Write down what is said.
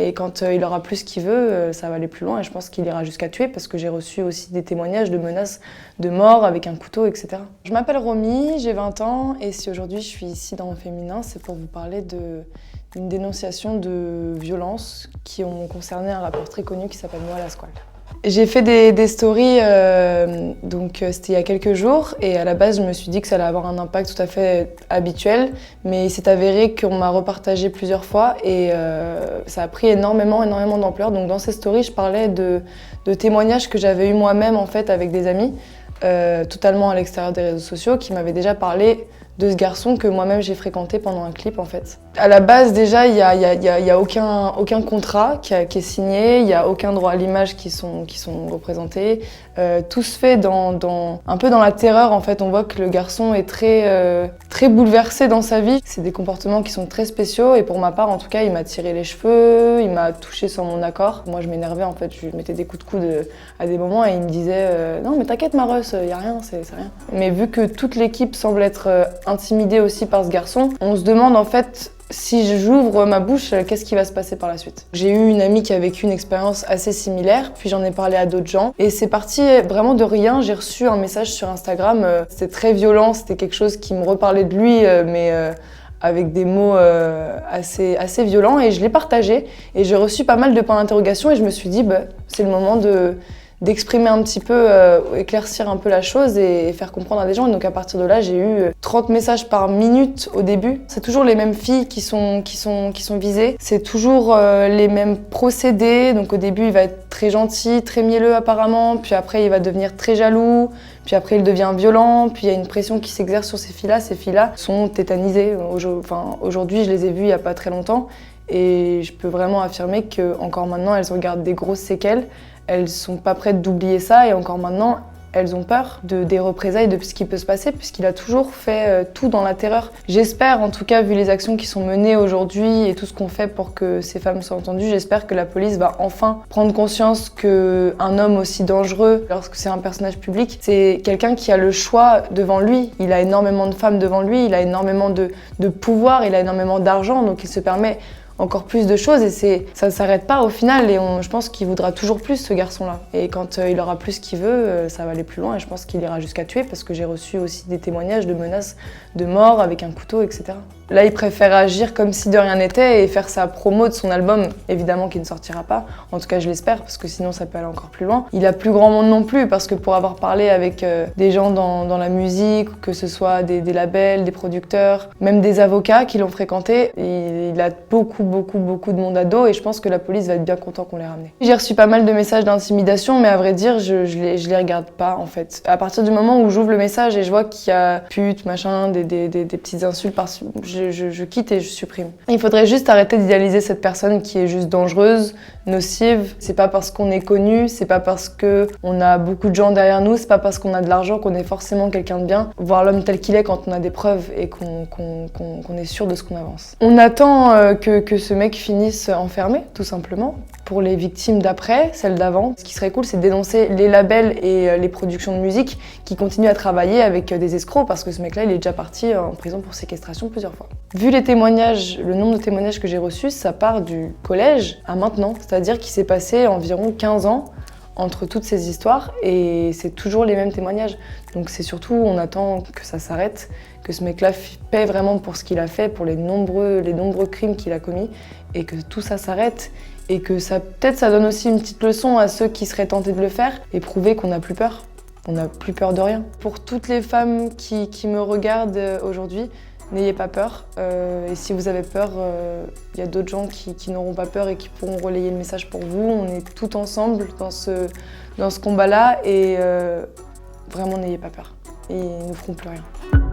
Et quand il aura plus ce qu'il veut, ça va aller plus loin et je pense qu'il ira jusqu'à tuer parce que j'ai reçu aussi des témoignages de menaces de mort avec un couteau, etc. Je m'appelle Romy, j'ai 20 ans et si aujourd'hui je suis ici dans Féminin, c'est pour vous parler d'une dénonciation de violences qui ont concerné un rappeur très connu qui s'appelle Noah Lasquale. J'ai fait des stories, donc c'était il y a quelques jours et à la base je me suis dit que ça allait avoir un impact tout à fait habituel, mais il s'est avéré qu'on m'a repartagé plusieurs fois et ça a pris énormément d'ampleur. Donc dans ces stories je parlais de témoignages que j'avais eu moi-même en fait avec des amis, totalement à l'extérieur des réseaux sociaux, qui m'avaient déjà parlé de ce garçon que moi-même j'ai fréquenté pendant un clip en fait. À la base déjà il y a aucun contrat qui est signé, il n'y a aucun droit à l'image qui sont représentés. Tout se fait un peu dans la terreur en fait. On voit que le garçon est très bouleversé dans sa vie. C'est des comportements qui sont très spéciaux et pour ma part en tout cas il m'a tiré les cheveux, il m'a touché sans mon accord. Moi je m'énervais en fait, je lui mettais des coups de coude à des moments et il me disait non mais t'inquiète Mareuse, y a rien, c'est rien. Mais vu que toute l'équipe semble être intimidée aussi par ce garçon, on se demande en fait si j'ouvre ma bouche, qu'est-ce qui va se passer par la suite? J'ai eu une amie qui a vécu une expérience assez similaire, puis j'en ai parlé à d'autres gens. Et c'est parti vraiment de rien. J'ai reçu un message sur Instagram. C'était très violent, c'était quelque chose qui me reparlait de lui, mais avec des mots assez violents. Et je l'ai partagé. Et j'ai reçu pas mal de points d'interrogation. Et je me suis dit, c'est le moment d'exprimer un petit peu, éclaircir un peu la chose et faire comprendre à des gens. Et donc à partir de là, j'ai eu 30 messages par minute au début. C'est toujours les mêmes filles qui sont visées. C'est toujours les mêmes procédés. Donc au début, il va être très gentil, très mielleux apparemment. Puis après, il va devenir très jaloux. Puis après, il devient violent. Puis il y a une pression qui s'exerce sur ces filles-là. Ces filles-là sont tétanisées. Aujourd'hui, je les ai vues il n'y a pas très longtemps. Et je peux vraiment affirmer qu'encore maintenant, elles regardent des grosses séquelles. Elles sont pas prêtes d'oublier ça et encore maintenant, elles ont peur des représailles, de ce qui peut se passer puisqu'il a toujours fait tout dans la terreur. J'espère, en tout cas, vu les actions qui sont menées aujourd'hui et tout ce qu'on fait pour que ces femmes soient entendues, j'espère que la police va enfin prendre conscience qu'un homme aussi dangereux, lorsque c'est un personnage public, c'est quelqu'un qui a le choix devant lui. Il a énormément de femmes devant lui, il a énormément de pouvoir, il a énormément d'argent, donc il se permet encore plus de choses et ça ne s'arrête pas au final et je pense qu'il voudra toujours plus ce garçon-là. Et quand il aura plus ce qu'il veut, ça va aller plus loin et je pense qu'il ira jusqu'à tuer parce que j'ai reçu aussi des témoignages de menaces de mort avec un couteau, etc. Là, il préfère agir comme si de rien n'était et faire sa promo de son album, évidemment qui ne sortira pas. En tout cas, je l'espère parce que sinon ça peut aller encore plus loin. Il a plus grand monde non plus parce que pour avoir parlé avec des gens dans la musique, que ce soit des labels, des producteurs, même des avocats qui l'ont fréquenté, il a beaucoup de monde à dos et je pense que la police va être bien content qu'on l'ait ramené. J'ai reçu pas mal de messages d'intimidation mais à vrai dire je les regarde pas en fait. À partir du moment où j'ouvre le message et je vois qu'il y a pute, machin, des petites insultes je quitte et je supprime. Il faudrait juste arrêter d'idéaliser cette personne qui est juste dangereuse, nocive. C'est pas parce qu'on est connu, c'est pas parce qu'on a beaucoup de gens derrière nous, c'est pas parce qu'on a de l'argent qu'on est forcément quelqu'un de bien. Voir l'homme tel qu'il est quand on a des preuves et qu'on est sûr de ce qu'on avance. On attend que ce mec finisse enfermé, tout simplement. Pour les victimes d'après, celles d'avant, ce qui serait cool, c'est de dénoncer les labels et les productions de musique qui continuent à travailler avec des escrocs parce que ce mec-là, il est déjà parti en prison pour séquestration plusieurs fois. Vu les témoignages, le nombre de témoignages que j'ai reçus, ça part du collège à maintenant. C'est-à-dire qu'il s'est passé environ 15 ans entre toutes ces histoires et c'est toujours les mêmes témoignages. Donc c'est surtout, on attend que ça s'arrête, que ce mec-là paie vraiment pour ce qu'il a fait, pour les nombreux crimes qu'il a commis et que tout ça s'arrête. Et que peut-être ça donne aussi une petite leçon à ceux qui seraient tentés de le faire et prouver qu'on n'a plus peur. On n'a plus peur de rien. Pour toutes les femmes qui me regardent aujourd'hui, n'ayez pas peur. Et si vous avez peur, y a d'autres gens qui n'auront pas peur et qui pourront relayer le message pour vous. On est tous ensemble dans ce combat-là et vraiment n'ayez pas peur. Ils ne feront plus rien.